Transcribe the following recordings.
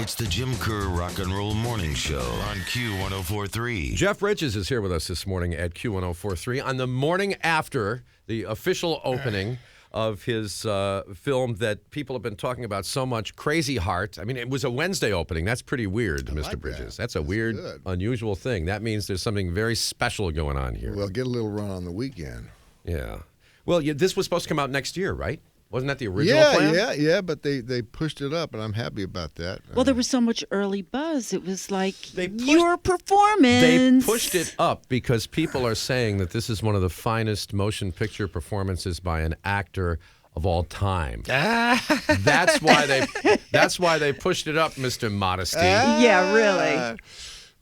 It's the Jim Kerr Rock and Roll Morning Show on Q1043. Jeff Bridges is here with us this morning at Q1043 on the morning after the official opening of his film that people have been talking about so much, Crazy Heart. I mean, it was a Wednesday opening. That's pretty weird, Mr. Bridges. That's a weird, unusual thing. That means there's something very special going on here. Well, get a little run on the weekend. Yeah. Well, this was supposed to come out next year, right? Wasn't that the original plan? Yeah, but they pushed it up, and I'm happy about that. Well, there was so much early buzz. It was like your performance. They pushed it up because people are saying that this is one of the finest motion picture performances by an actor of all time. That's why they pushed it up, Mr. Modesty. Yeah, really.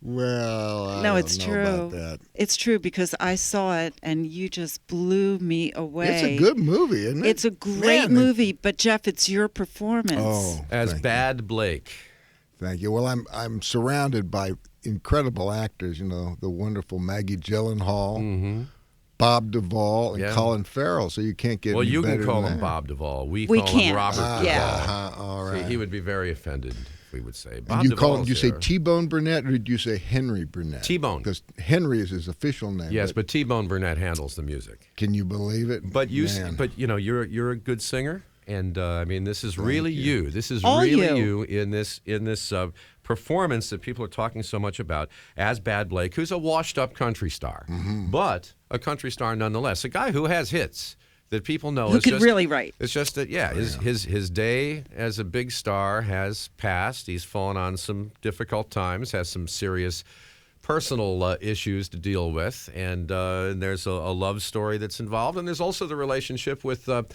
Well, no, it's true. About that. It's true because I saw it and you just blew me away. It's a good movie, isn't it? It's a great movie, but Jeff, it's your performance. As Bad Blake. Thank you. Well, I'm surrounded by incredible actors. You know, the wonderful Maggie Gyllenhaal, Bob Duvall, and Colin Farrell. So you can't get. Well, any you better can call than him that. Bob Duvall. We can't. call him Robert Duvall. All right. See, he would be very offended. We would say. Bob did you say T-Bone Burnett or did you say Henry Burnett? T-Bone. Because Henry is his official name. Yes, but T-Bone Burnett handles the music. Can you believe it? But you're a good singer, and I mean, this is really you. This is All really you in this performance that people are talking so much about as Bad Blake, who's a washed-up country star, but a country star nonetheless, a guy who has hits that people know. Who could really write. It's just that, his day as a big star has passed. He's fallen on some difficult times, has some serious personal issues to deal with, and there's a love story that's involved, and there's also the relationship with a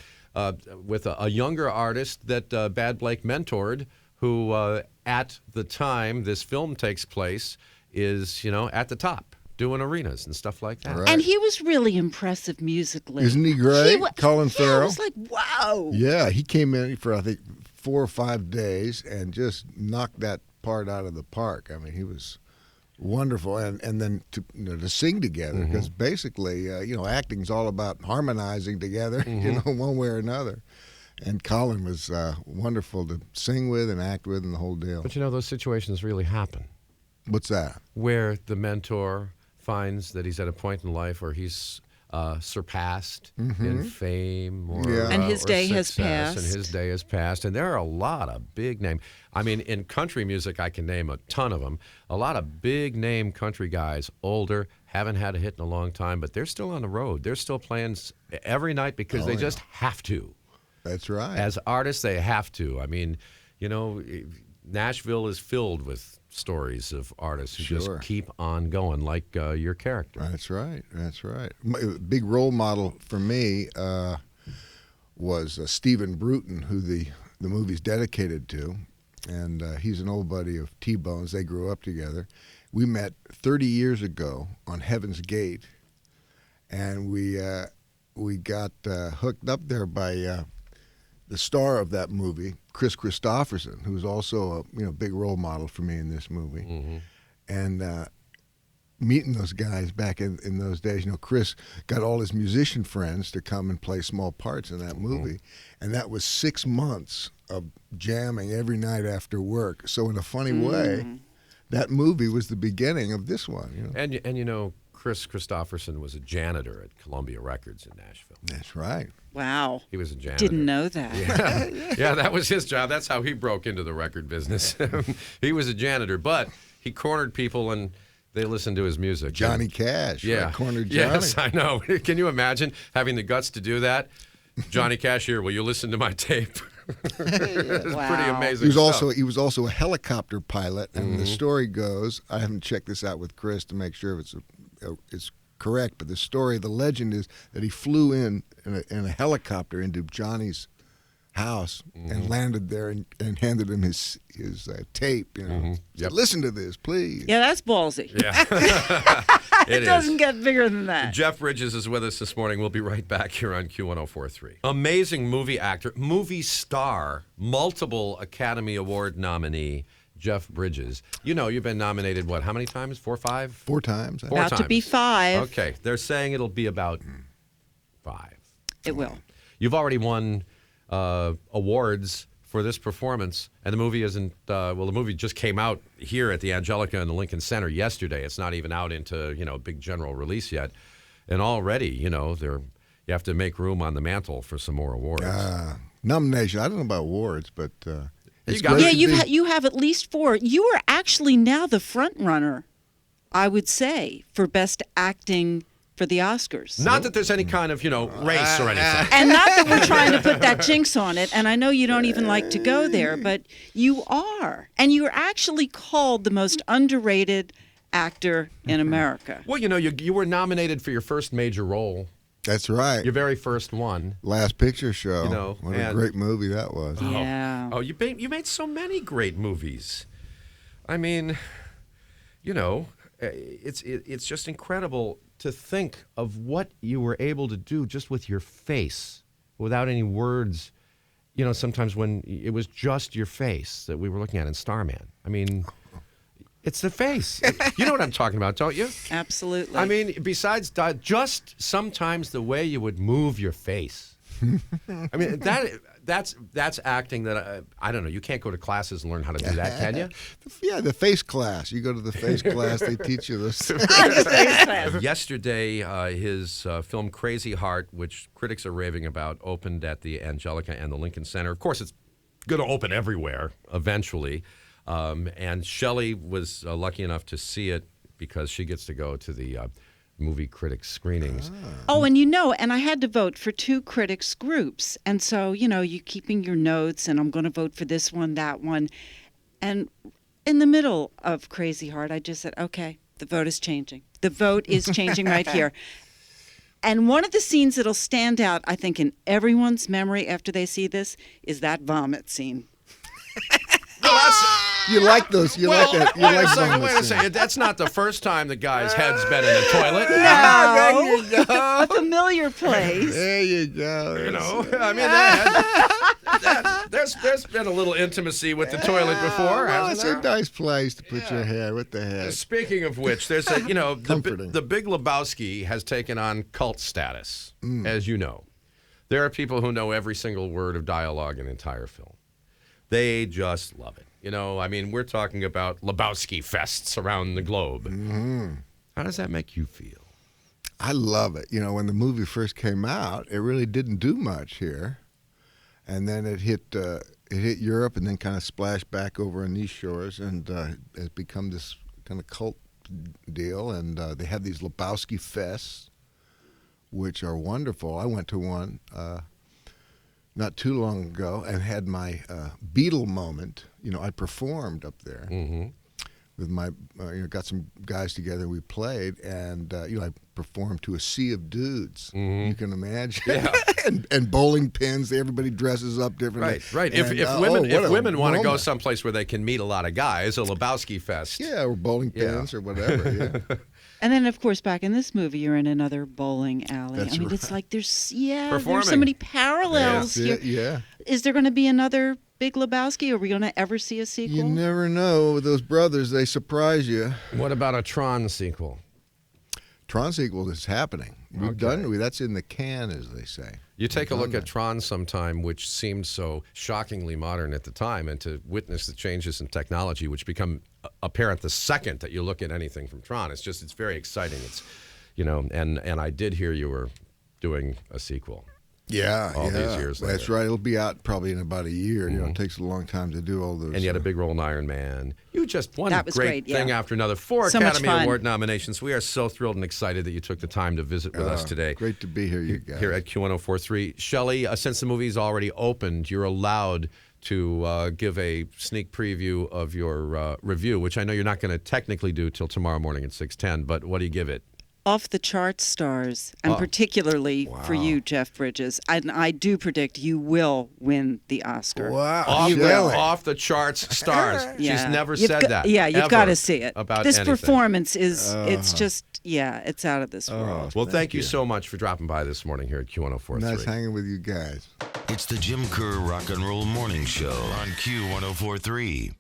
younger artist that Bad Blake mentored, who at the time this film takes place is at the top, doing arenas and stuff like that. Right. And he was really impressive musically. Isn't he great? Colin Farrell? I was like, wow. Yeah, he came in for, I think, 4 or 5 days and just knocked that part out of the park. I mean, he was wonderful. And then to sing together, because basically, acting's all about harmonizing together, one way or another. And Colin was wonderful to sing with and act with and the whole deal. But those situations really happen. What's that? Where the mentor finds that he's at a point in life where he's surpassed in fame and his day has success, passed. and his day has passed. And there are a lot of big names. I mean, in country music, I can name a ton of them. A lot of big name country guys, older, haven't had a hit in a long time, but they're still on the road. They're still playing every night because they just have to. That's right. As artists, they have to. I mean, Nashville is filled with stories of artists who just keep on going, like your character. That's right. A big role model for me was Stephen Bruton, who the movie's dedicated to, and he's an old buddy of T-Bone's. They grew up together. We met 30 years ago on Heaven's Gate, and we got hooked up there by the star of that movie, Chris Christopherson, who's also a big role model for me in this movie. And meeting those guys back in those days, Chris got all his musician friends to come and play small parts in that movie. And that was 6 months of jamming every night after work. So in a funny way, that movie was the beginning of this one. And Chris Christopherson was a janitor at Columbia Records in Nashville. That's right. Wow. He was a janitor. Didn't know that. Yeah, that was his job. That's how he broke into the record business. He was a janitor, but he cornered people and they listened to his music. Johnny Cash. Yeah. Right? Cornered Johnny. Yes, I know. Can you imagine having the guts to do that? Johnny Cash here, will you listen to my tape? It's pretty amazing. He was also a helicopter pilot, and the story goes, I haven't checked this out with Chris to make sure if it's correct, but the legend is that he flew in a helicopter into Johnny's house and landed there and handed him his tape. Said, listen to this, please. Yeah, that's ballsy. Yeah. It doesn't get bigger than that. Jeff Bridges is with us this morning. We'll be right back here on Q1043. Amazing movie actor, movie star, multiple Academy Award nominee, Jeff Bridges. You've been nominated, how many times? 4 or 5? 4 times. About to be 5. Okay. They're saying it'll be about 5. It will. You've already won awards for this performance. And the movie isn't, the movie just came out here at the Angelica and the Lincoln Center yesterday. It's not even out into, big general release yet. And already, you have to make room on the mantle for some more awards. Nomination. I don't know about awards, but you have at least 4. You are actually now the front runner, I would say, for Best Acting for the Oscars. Not that there's any kind of, race or anything. And not that we're trying to put that jinx on it, and I know you don't even like to go there, but you are. And you're actually called the most underrated actor in America. Well, you were nominated for your first major role. That's right. Your very first one. Last Picture Show. What a great movie that was. Yeah. Oh, you made so many great movies. I mean, it's just incredible to think of what you were able to do just with your face, without any words. Sometimes when it was just your face that we were looking at in Starman. I mean, it's the face. You know what I'm talking about, don't you? Absolutely. I mean, besides just sometimes the way you would move your face. I mean, that's acting that I don't know. You can't go to classes and learn how to do that, can you? Yeah, the face class. You go to the face class, they teach you this. Yesterday, his film Crazy Heart, which critics are raving about, opened at the Angelica and the Lincoln Center. Of course, it's going to open everywhere eventually. And Shelli was lucky enough to see it because she gets to go to the movie critics screenings. Oh, and I had to vote for 2 critics groups. And so, you keeping your notes, and I'm going to vote for this one, that one. And in the middle of Crazy Heart, I just said, okay, the vote is changing. The vote is changing right here. And one of the scenes that'll stand out, I think, in everyone's memory after they see this is that vomit scene. You like those. You like that. You Wait a second. That's not the first time the guy's head's been in the toilet. No. There you go. A familiar place. There you go. There's been a little intimacy with the toilet before, Well, hasn't it's there? a nice place to put your head. What the heck? Speaking of which, there's Comforting. the Big Lebowski has taken on cult status, as you know. There are people who know every single word of dialogue in the entire film. They just love it. We're talking about Lebowski fests around the globe. Mm-hmm. How does that make you feel? I love it. When the movie first came out, it really didn't do much here, and then it hit Europe, and then kind of splashed back over on these shores, and has become this kind of cult deal. And they have these Lebowski fests, which are wonderful. I went to one not too long ago and had my Beatle moment. I performed up there with my, got some guys together. We played, and I performed to a sea of dudes. You can imagine, and bowling pins. Everybody dresses up differently. Right. And, If women want to go someplace where they can meet a lot of guys, a Lebowski fest. Yeah, or bowling pins or whatever. Yeah. And then, of course, back in this movie, you're in another bowling alley. That's it's like there's so Performing. many parallels. That's it, yeah. Is there going to be another Big Lebowski? Are we going to ever see a sequel? You never know. Those brothers, they surprise you. What about a Tron sequel? Tron sequel is happening. We've done. That's in the can, as they say. You take a look at Tron sometime, which seemed so shockingly modern at the time, and to witness the changes in technology, which become apparent the second that you look at anything from Tron. It's very exciting. It's, and I did hear you were doing a sequel. Yeah, all these years later. That's right. It'll be out probably in about a year. It takes a long time to do all those. And you had a big role in Iron Man. You just won That was great, thing yeah. after another. 4 So much Academy fun. Award nominations. We are so thrilled and excited that you took the time to visit with us today. Great to be here, you guys. Here at Q1043. Shelli, since the movie's already opened, you're allowed to give a sneak preview of your review, which I know you're not going to technically do till tomorrow morning at 6:10, but what do you give it? Off the chart stars, and particularly for you, Jeff Bridges. And I do predict you will win the Oscar. Wow. Off the charts stars. Yeah. She's never You've said got- that. Yeah, you've ever got to see it. About this anything. performance is, it's just, it's out of this world. Well, thank you so much for dropping by this morning here at Q1043. Nice hanging with you guys. It's the Jim Kerr Rock and Roll Morning Show on Q1043.